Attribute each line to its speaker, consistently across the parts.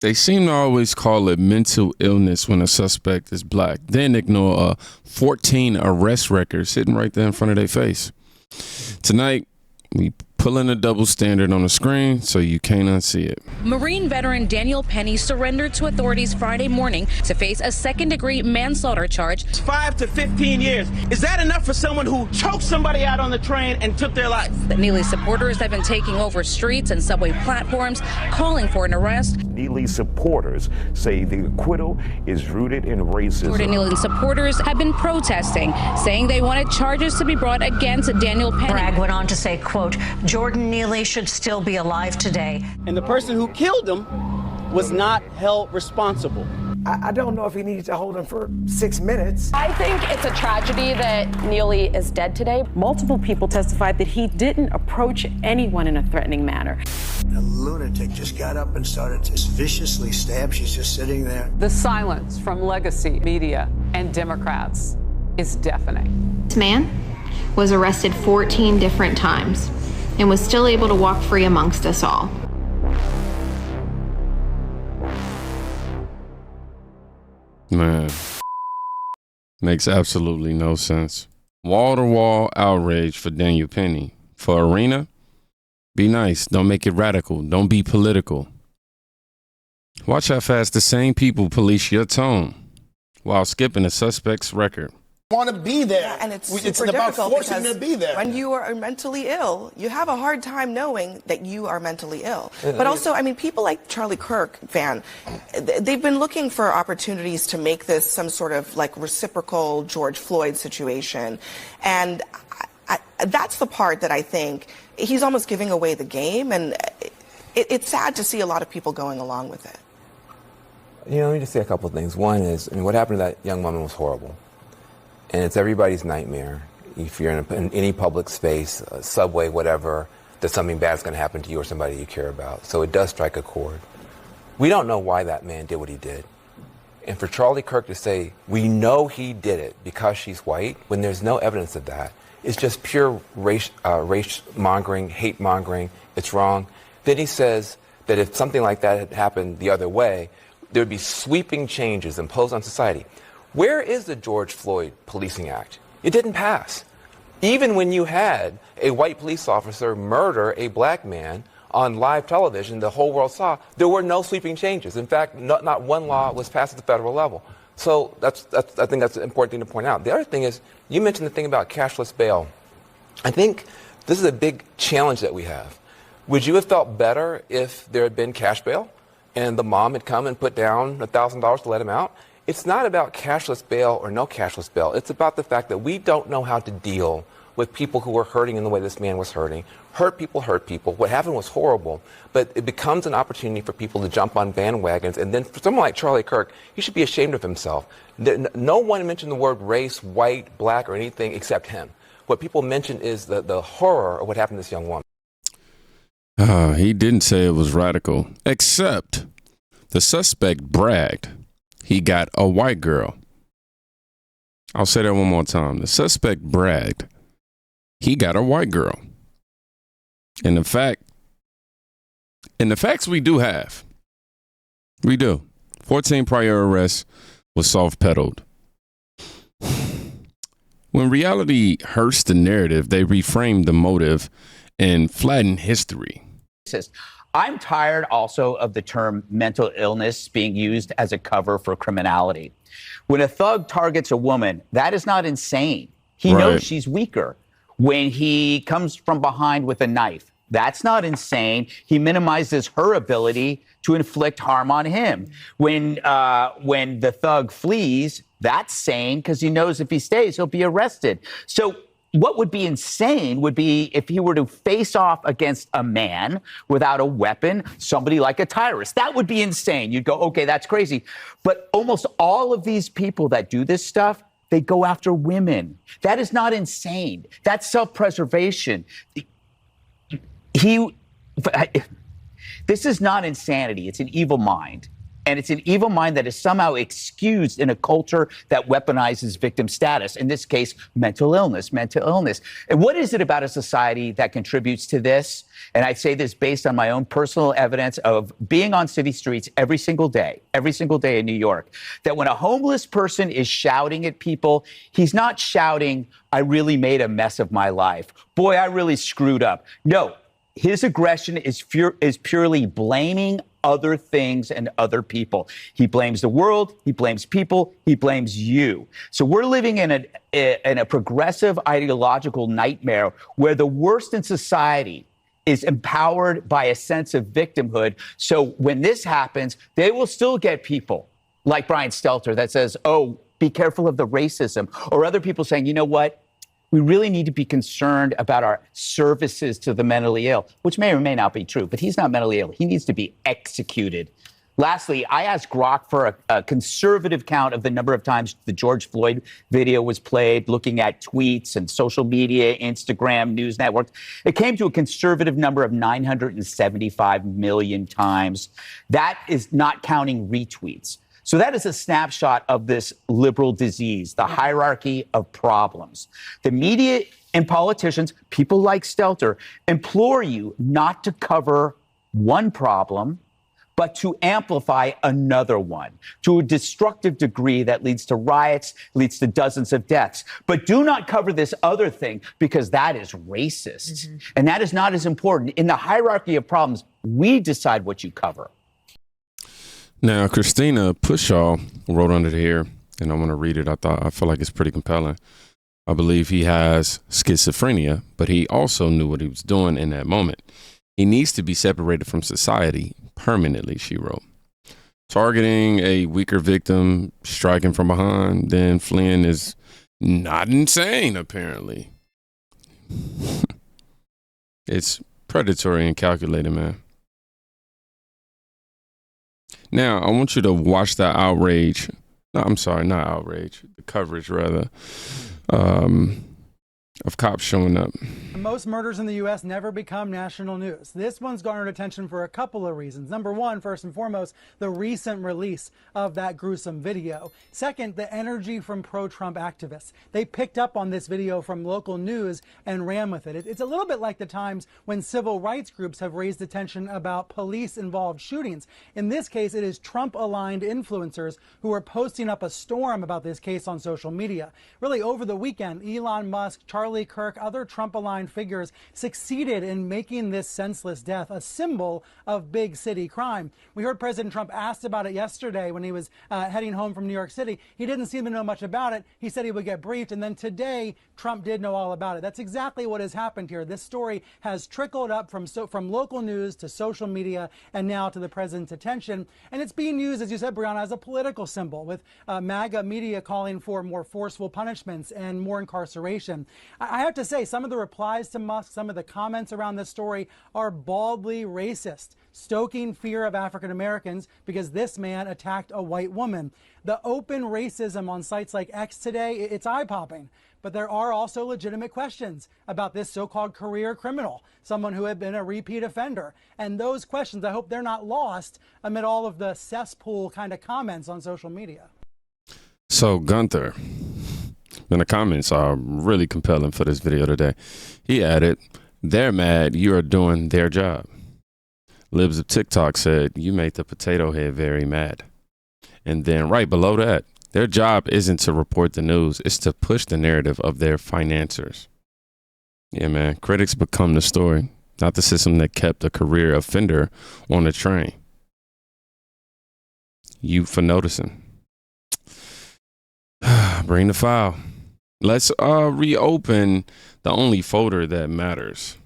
Speaker 1: They seem to always call it mental illness when a suspect is black, then ignore a 14 arrest record sitting right there in front of their face. Tonight, we pulling a double standard on the screen so you can't unsee it.
Speaker 2: Marine veteran Daniel Penny surrendered to authorities Friday morning to face a second-degree manslaughter charge.
Speaker 3: 5 to 15 years. Is that enough for someone who choked somebody out on the train and took their life?
Speaker 2: Neely's supporters have been taking over streets and subway platforms, calling for an arrest.
Speaker 4: Neely's supporters say the acquittal is rooted in racism.
Speaker 2: Neely's supporters have been protesting, saying they wanted charges to be brought against Daniel Penny.
Speaker 5: Bragg went on to say, quote, Jordan Neely should still be alive today.
Speaker 3: And the person who killed him was not held responsible.
Speaker 6: I don't know if he needed to hold him for 6 minutes.
Speaker 7: I think it's a tragedy that Neely is dead today.
Speaker 8: Multiple people testified that he didn't approach anyone in a threatening manner.
Speaker 9: A lunatic just got up and started to viciously stab. She's just sitting there.
Speaker 8: The silence from legacy media and Democrats is deafening.
Speaker 10: This man was arrested 14 different times and was still able to walk free amongst us all.
Speaker 1: Man, makes absolutely no sense. Wall-to-wall outrage for Daniel Penny. For Iryna, be nice. Don't make it radical. Don't be political. Watch how fast the same people police your tone while skipping a suspect's record.
Speaker 11: Want to be there.
Speaker 12: Yeah, and it's
Speaker 11: about forcing them to be there.
Speaker 12: When you are mentally ill, you have a hard time knowing that you are mentally ill. But also, I mean, people like Charlie Kirk, they've been looking for opportunities to make this some sort of like reciprocal George Floyd situation. And that's the part that I think he's almost giving away the game. And it's sad to see a lot of people going along with it.
Speaker 13: You know, let me just say a couple of things. One is, I mean, what happened to that young woman was horrible. And it's everybody's nightmare. If you're in any public space, a subway, whatever, that something bad is going to happen to you or somebody you care about. So it does strike a chord. We don't know why that man did what he did. And for Charlie Kirk to say, we know he did it because she's white, when there's no evidence of that, it's just pure race mongering, hate mongering, it's wrong. Then he says that if something like that had happened the other way, there would be sweeping changes imposed on society. Where is the George Floyd Policing Act? It didn't pass. Even when you had a white police officer murder a black man on live television, the whole world saw, there were no sweeping changes. In fact, not one law was passed at the federal level. So I think that's an important thing to point out. The other thing is, you mentioned the thing about cashless bail. I think this is a big challenge that we have. Would you have felt better if there had been cash bail and the mom had come and put down $1,000 to let him out? It's not about cashless bail or no cashless bail. It's about the fact that we don't know how to deal with people who are hurting in the way this man was hurting. Hurt people hurt people. What happened was horrible, but it becomes an opportunity for people to jump on bandwagons. And then for someone like Charlie Kirk, he should be ashamed of himself. No one mentioned the word race, white, black, or anything except him. What people mentioned is the horror of what happened to this young woman.
Speaker 1: He didn't say it was radical, except the suspect bragged he got a white girl. I'll say that one more time. The suspect bragged he got a white girl. And the facts we do have. We do. 14 prior arrests was soft-pedaled. When reality hurts the narrative, they reframe the motive and flatten history.
Speaker 14: I'm tired also of the term mental illness being used as a cover for criminality. When a thug targets a woman, that is not insane. He knows she's weaker. When he comes from behind with a knife, that's not insane. He minimizes her ability to inflict harm on him. When the thug flees, that's sane because he knows if he stays, he'll be arrested. So what would be insane would be if he were to face off against a man without a weapon, somebody like a Tyrus. That would be insane. You'd go, okay, that's crazy. But almost all of these people that do this stuff, they go after women. That is not insane. That's self-preservation. This is not insanity. It's an evil mind. And it's an evil mind that is somehow excused in a culture that weaponizes victim status. In this case, mental illness. And what is it about a society that contributes to this? And I say this based on my own personal evidence of being on city streets every single day in New York, that when a homeless person is shouting at people, he's not shouting, "I really made a mess of my life. Boy, I really screwed up." No, his aggression is purely blaming other things and other people. He blames the world, he blames people, he blames you. So we're living in a progressive ideological nightmare where the worst in society is empowered by a sense of victimhood. So when this happens, they will still get people like Brian Stelter that says, "Oh, be careful of the racism," or other people saying, "You know what? We really need to be concerned about our services to the mentally ill," which may or may not be true, but he's not mentally ill. He needs to be executed. Lastly, I asked Grok for a conservative count of the number of times the George Floyd video was played, looking at tweets and social media, Instagram, news networks. It came to a conservative number of 975 million times. That is not counting retweets. So that is a snapshot of this liberal disease, the hierarchy of problems. The media and politicians, people like Stelter, implore you not to cover one problem, but to amplify another one to a destructive degree that leads to riots, leads to dozens of deaths. But do not cover this other thing because that is racist. And that is not as important. In the hierarchy of problems, we decide what you cover.
Speaker 1: Now, Christina Pushaw wrote under here, and I want to read it. I feel like it's pretty compelling. I believe he has schizophrenia, but he also knew what he was doing in that moment. He needs to be separated from society permanently, she wrote. Targeting a weaker victim, striking from behind, then fleeing is not insane, apparently. It's predatory and calculated, man. Now, I want you to watch that outrage. No, I'm sorry, not outrage. The coverage, rather, of cops showing up.
Speaker 15: Most murders in the U.S. never become national news. This one's garnered attention for a couple of reasons. Number one, first and foremost, the recent release of that gruesome video. Second, the energy from pro-Trump activists. They picked up on this video from local news and ran with it. It's a little bit like the times when civil rights groups have raised attention about police-involved shootings. In this case, it is Trump-aligned influencers who are posting up a storm about this case on social media. Really, over the weekend, Elon Musk, Charlie Kirk, other Trump-aligned figures succeeded in making this senseless death a symbol of big city crime. We heard President Trump asked about it yesterday when he was heading home from New York City. He didn't seem to know much about it. He said he would get briefed, and then today Trump did know all about it. That's exactly what has happened here. This story has trickled up from local news to social media and now to the president's attention, and it's being used, as you said, Brianna, as a political symbol, with MAGA media calling for more forceful punishments and more incarceration. I have to say, some of the replies to Musk, some of the comments around this story are baldly racist, stoking fear of African Americans because this man attacked a white woman. The open racism on sites like X today, it's eye-popping. But there are also legitimate questions about this so-called career criminal, someone who had been a repeat offender. And those questions, I hope they're not lost amid all of the cesspool kind of comments on social media.
Speaker 1: So Gunther, and the comments are really compelling for this video today. He added, "They're mad you are doing their job." Libs of TikTok said, "You made the potato head very mad." And then right below that, their job isn't to report the news, it's to push the narrative of their financiers. Yeah, man, critics become the story, not the system that kept a career offender on the train. You for noticing. Bring the file. Let's reopen the only folder that matters.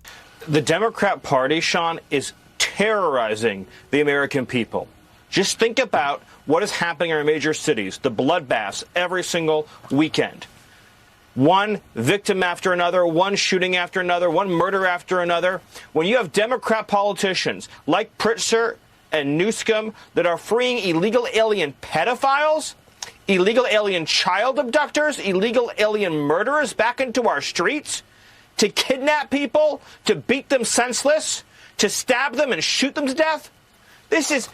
Speaker 3: The Democrat Party, Sean, is terrorizing the American people. Just think about what is happening in our major cities, the bloodbaths every single weekend. One victim after another, one shooting after another, one murder after another. When you have Democrat politicians like Pritzker and Newsom that are freeing illegal alien pedophiles, illegal alien child abductors, illegal alien murderers back into our streets to kidnap people, to beat them senseless, to stab them and shoot them to death. This is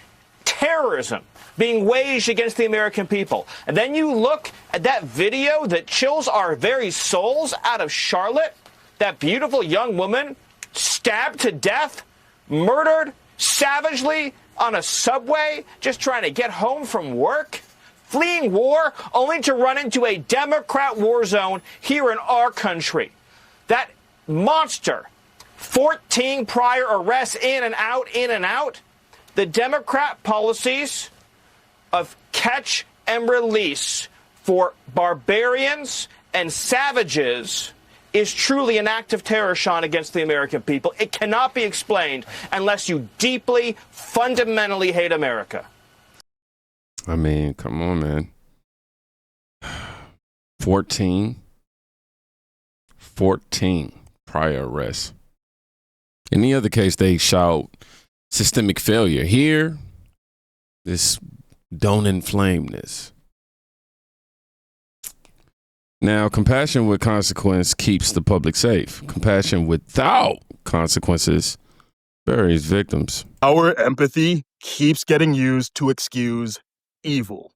Speaker 3: terrorism being waged against the American people. And then you look at that video that chills our very souls out of Charlotte, that beautiful young woman stabbed to death, murdered savagely on a subway, just trying to get home from work, fleeing war, only to run into a Democrat war zone here in our country. That monster, 14 prior arrests in and out. The Democrat policies of catch and release for barbarians and savages is truly an act of terror, Sean, against the American people. It cannot be explained unless you deeply, fundamentally hate America.
Speaker 1: I mean, come on, man. 14 prior arrests. In the other case, they shout systemic failure. Here, this don't inflame this. Now, compassion with consequence keeps the public safe. Compassion without consequences buries victims.
Speaker 16: Our empathy keeps getting used to excuse evil.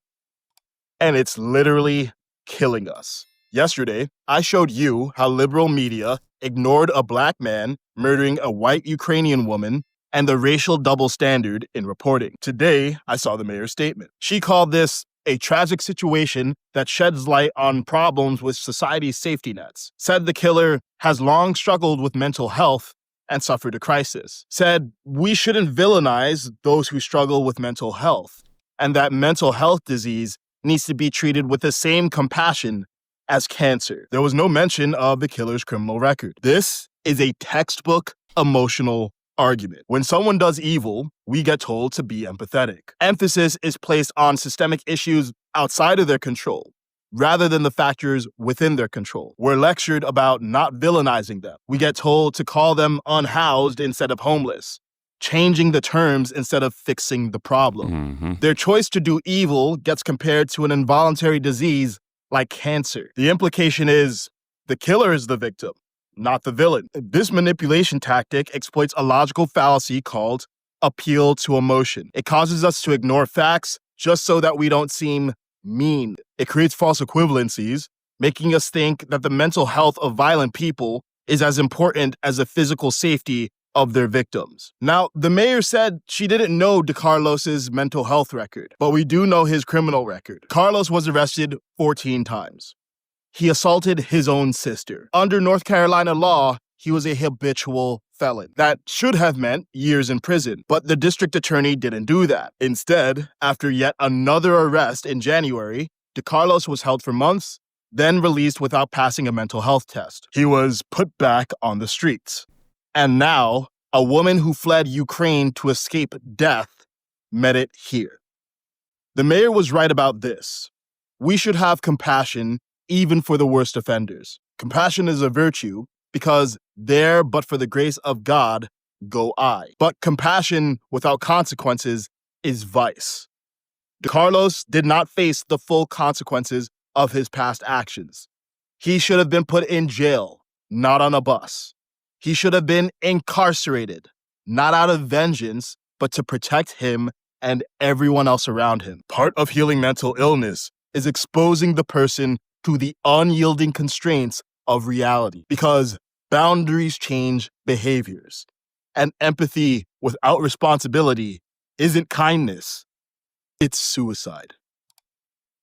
Speaker 16: And it's literally killing us. Yesterday, I showed you how liberal media ignored a black man murdering a white Ukrainian woman and the racial double standard in reporting. Today, I saw the mayor's statement. She called this a tragic situation that sheds light on problems with society's safety nets. Said the killer has long struggled with mental health and suffered a crisis. Said we shouldn't villainize those who struggle with mental health, and that mental health disease needs to be treated with the same compassion as cancer. There was no mention of the killer's criminal record. This is a textbook emotional argument. When someone does evil, we get told to be empathetic. Emphasis is placed on systemic issues outside of their control, rather than the factors within their control. We're lectured about not villainizing them. We get told to call them unhoused instead of homeless, changing the terms instead of fixing the problem. Their choice to do evil gets compared to an involuntary disease like cancer. The implication is the killer is the victim, not the villain. This manipulation tactic exploits a logical fallacy called appeal to emotion. It causes us to ignore facts just so that we don't seem mean. It creates false equivalencies, making us think that the mental health of violent people is as important as the physical safety of their victims. Now, the mayor said she didn't know DeCarlos's mental health record, but we do know his criminal record. Carlos was arrested 14 times. He assaulted his own sister. Under North Carolina law, he was a habitual felon. That should have meant years in prison, but the district attorney didn't do that. Instead, after yet another arrest in January, DeCarlos was held for months, then released without passing a mental health test. He was put back on the streets. And now, a woman who fled Ukraine to escape death met it here. The mayor was right about this. We should have compassion even for the worst offenders. Compassion is a virtue because there, but for the grace of God, go I. But compassion without consequences is vice. DeCarlos did not face the full consequences of his past actions. He should have been put in jail, not on a bus. He should have been incarcerated, not out of vengeance, but to protect him and everyone else around him. Part of healing mental illness is exposing the person to the unyielding constraints of reality, because boundaries change behaviors, and empathy without responsibility isn't kindness, it's suicide.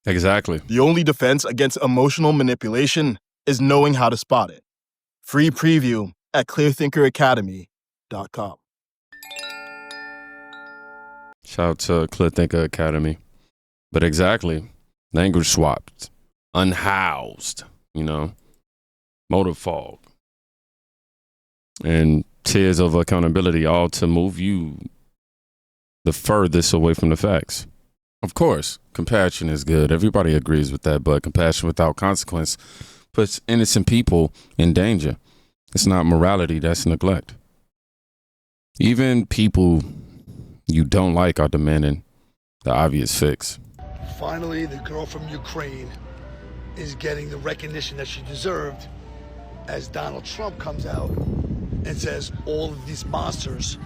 Speaker 1: Exactly.
Speaker 16: The only defense against emotional manipulation is knowing how to spot it. Free preview at clearthinkeracademy.com.
Speaker 1: Shout out to Clear Thinker Academy. But exactly, language swapped, unhoused, motive fog, and tears of accountability, all to move you the furthest away from the facts. Of course, compassion is good. Everybody agrees with that, but compassion without consequence puts innocent people in danger. It's not morality, that's neglect. Even people you don't like are demanding the obvious fix.
Speaker 9: Finally, the girl from Ukraine is getting the recognition that she deserved as Donald Trump comes out and says all of these monsters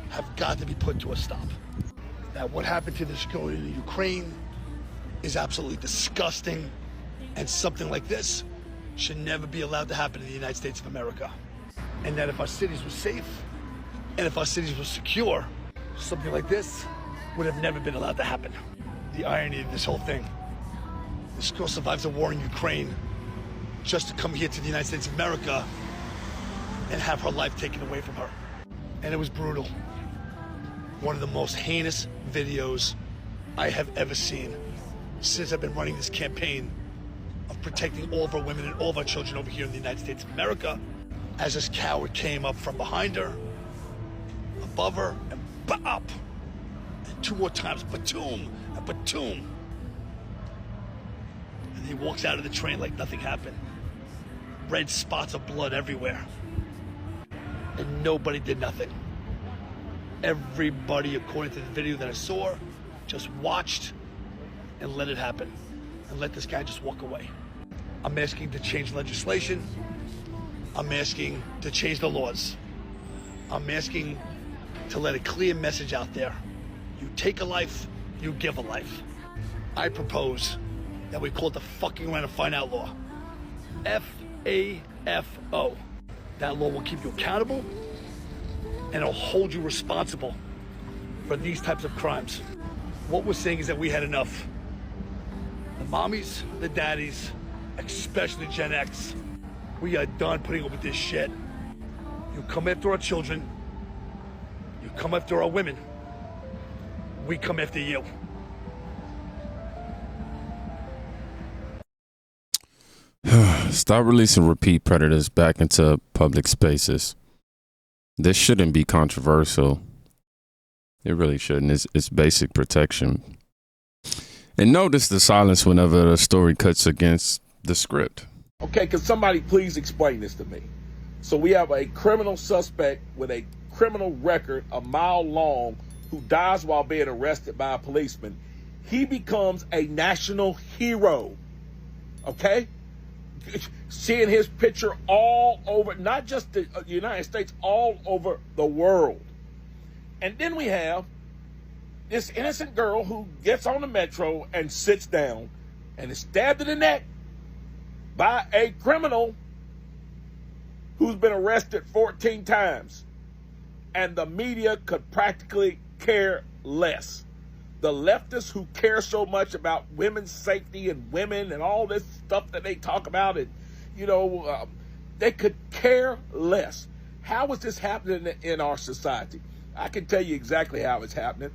Speaker 9: have got to be put to a stop. that what happened to this girl in Ukraine is absolutely disgusting, and something like this should never be allowed to happen in the United States of America. And that if our cities were safe, and if our cities were secure, something like this would have never been allowed to happen. The irony of this whole thing. This girl survives a war in Ukraine just to come here to the United States of America and have her life taken away from her. And it was brutal. One of the most heinous videos I have ever seen since I've been running this campaign of protecting all of our women and all of our children over here in the United States of America, as this coward came up from behind her, above her, and bop! And 2 more times, batoom, and batoom. And he walks out of the train like nothing happened. Red spots of blood everywhere. And nobody did nothing. Everybody, according to the video that I saw, just watched and let it happen. And let this guy just walk away. I'm asking to change legislation. I'm asking to change the laws. I'm asking to let a clear message out there. You take a life, you give a life. I propose that we call it the fucking around and find out law. FAFO. That law will keep you accountable and it'll hold you responsible for these types of crimes. What we're saying is that we had enough. The mommies, the daddies, especially Gen X, we are done putting up with this shit. You come after our children, you come after our women, we come after you.
Speaker 1: Stop releasing repeat predators back into public spaces. This shouldn't be controversial. It really shouldn't. It's basic protection. And notice the silence whenever the story cuts against the script.
Speaker 17: Okay, can somebody please explain this to me? So we have a criminal suspect with a criminal record a mile long who dies while being arrested by a policeman. He becomes a national hero. Okay? Seeing his picture all over, not just the United States, all over the world. And then we have this innocent girl who gets on the metro and sits down and is stabbed in the neck by a criminal who's been arrested 14 times. And the media could practically care less. The leftists who care so much about women's safety and women and all this stuff that they talk about, and they could care less. How is this happening in our society? I can tell you exactly how it's happening.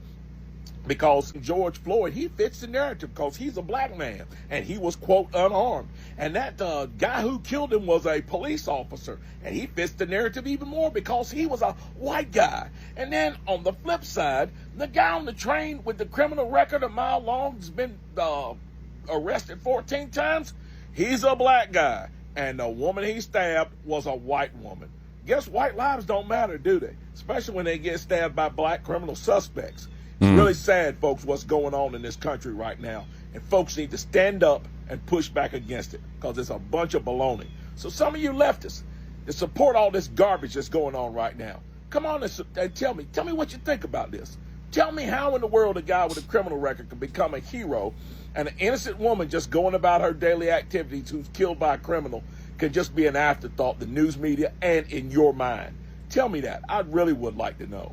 Speaker 17: Because George Floyd, he fits the narrative because he's a black man and he was, quote, unarmed. And that guy who killed him was a police officer, and he fits the narrative even more because he was a white guy. And then on the flip side, the guy on the train with the criminal record a mile long has been arrested 14 times. He's a black guy, and the woman he stabbed was a white woman. Guess white lives don't matter, do they? Especially when they get stabbed by black criminal suspects. It's really sad, folks, what's going on in this country right now. And folks need to stand up and push back against it because it's a bunch of baloney. So some of you leftists that support all this garbage that's going on right now, come on and tell me what you think about this. Tell me how in the world a guy with a criminal record can become a hero and an innocent woman just going about her daily activities who's killed by a criminal can just be an afterthought, the news media, and in your mind. Tell me that. I really would like to know.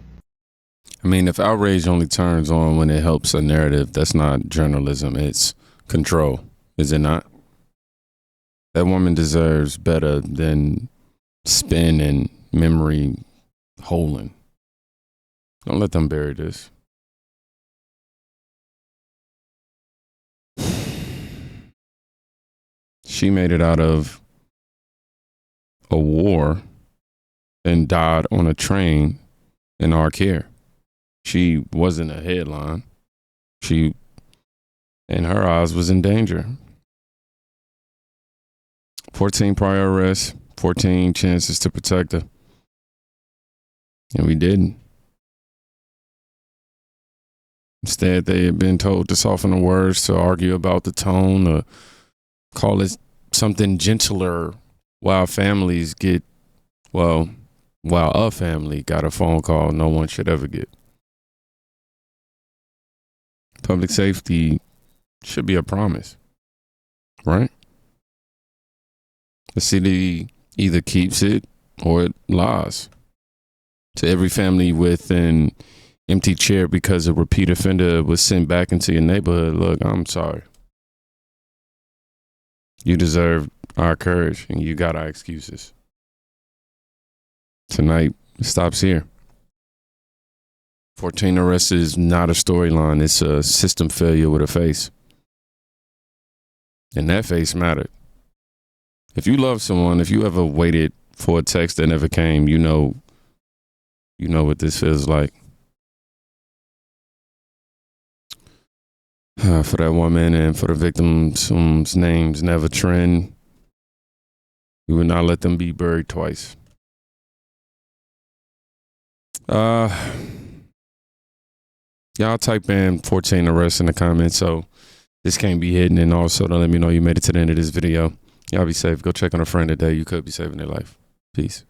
Speaker 1: I mean, if outrage only turns on when it helps a narrative, that's not journalism. It's control, is it not? That woman deserves better than spin and memory holding. Don't let them bury this. She made it out of a war and died on a train in our care. She wasn't a headline. She, in her eyes, was in danger. 14 prior arrests, 14 chances to protect her. And we didn't. Instead, they had been told to soften the words, to argue about the tone, or call it something gentler while a family got a phone call no one should ever get. Public safety should be a promise, right? The city either keeps it or it lies. To every family with an empty chair because a repeat offender was sent back into your neighborhood, look, I'm sorry. You deserve our courage and you got our excuses. Tonight, it stops here. 14 arrests is not a storyline. It's a system failure with a face. And that face mattered. If you love someone, if you ever waited for a text that never came, you know what this feels like. For that woman and for the victims whose names never trend, we will not let them be buried twice. Y'all type in 14 arrests in the comments so this can't be hidden, and also to let me know you made it to the end of this video. Y'all be safe. Go check on a friend today. You could be saving their life. Peace.